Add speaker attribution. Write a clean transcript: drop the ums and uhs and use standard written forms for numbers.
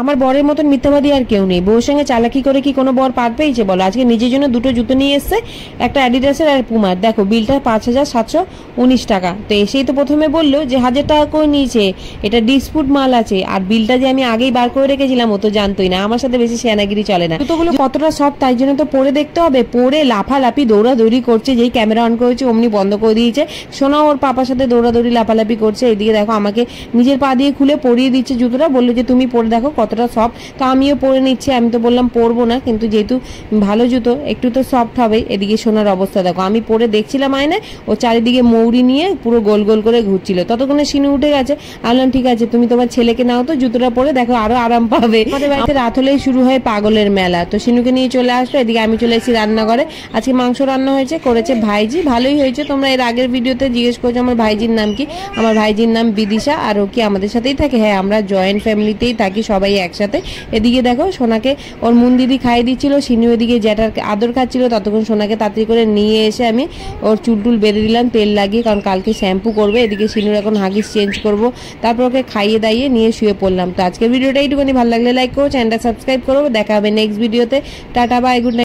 Speaker 1: আমার বরের মতন মিথ্যাবাদী আর কেউ নেই। বউর সঙ্গে চালাকি করে কি কোনো বর পার পেয়েছে বলো? আজকে নিজের জন্য দুটো জুতো নিয়ে এসছে, একটা অ্যাডিডাসের আর পুমার। দেখো বিলটা 5,719 টাকা। তো এসেই তো প্রথমে বললো যে 1,000 টাকা করে নিয়েছে, এটা ডিসপুট মাল আছে। আর বিলটা যে আমি আগেই বার করে রেখেছিলাম ও তো জানতোই না। আমার সাথে বেশি শেয়ানাগিরি চলে না। জুতোগুলো কতটা সব তাই জন্য তো পরে দেখতে হবে। পরে লাফালাফি দৌড়াদৌড়ি করছে, যেই ক্যামেরা অন করেছে অমনি বন্ধ করে দিয়েছে। সোনা ওর পাপার সাথে দৌড়াদৌড়ি লাফালাফি করছে। এদিকে দেখো আমাকে নিজের পা দিয়ে খুলে পরিয়ে দিচ্ছে জুতোটা, বললো যে তুমি পরে দেখো কতটা সফট। তো আমিও পরে নিচ্ছি। আমি তো বললাম পরবো না, কিন্তু যেহেতু ভালো জুতো একটু তো সফট হবে। এদিকে সোনার অবস্থা দেখো, আমি পরে দেখছিলাম আয়নায়, ও চারিদিকে মৌরি নিয়ে পুরো গোল গোল করে ঘুরছিল। ততক্ষণে শিনু উঠে গেছে। বললাম ঠিক আছে তুমি তোমার ছেলেকে নাও তো, জুতোটা পরে দেখো আরো আরাম পাবে। আমাদের বাড়িতে রাত হলেই শুরু হয় পাগলের মেলা। তো শিনুকে নিয়ে চলে আসলো। এদিকে আমি চলে এসেছি রান্নাঘরে। আজকে মাংস রান্না হয়েছে, করেছে ভাইজি, ভালোই হয়েছে। তোমরা এর আগের ভিডিওতে জিজ্ঞেস করছো আমার ভাইজির নাম কি। আমার ভাইজির নাম বিদিশা। আর ও কি আমাদের সাথেই থাকে? হ্যাঁ, আমরা জয়েন্ট ফ্যামিলিতেই থাকি, সবাই একসাথে। এদিকে দেখো সোনাকে ওর মুন দিদি খাইয়ে দিচ্ছিল, শিনু এদিকে জ্যাঠার আদর খাচ্ছিল। ততক্ষণ সোনাকে তাড়াতাড়ি করে নিয়ে এসে আমি ওর চুল বেঁধে দিলাম তেল লাগিয়ে, কারণ কালকে শ্যাম্পু করবে। এদিকে শিনুর এখন হাগিস চেঞ্জ করবো, তারপর ওকে খাইয়ে দাইয়ে নিয়ে শুয়ে পড়লাম। তো আজকের ভিডিওটা এইটুকুনি। ভালো লাগলে লাইক করো, চ্যানেলটা সাবস্ক্রাইব করো। দেখা হবে নেক্সট ভিডিওতে। Tata bye, good night.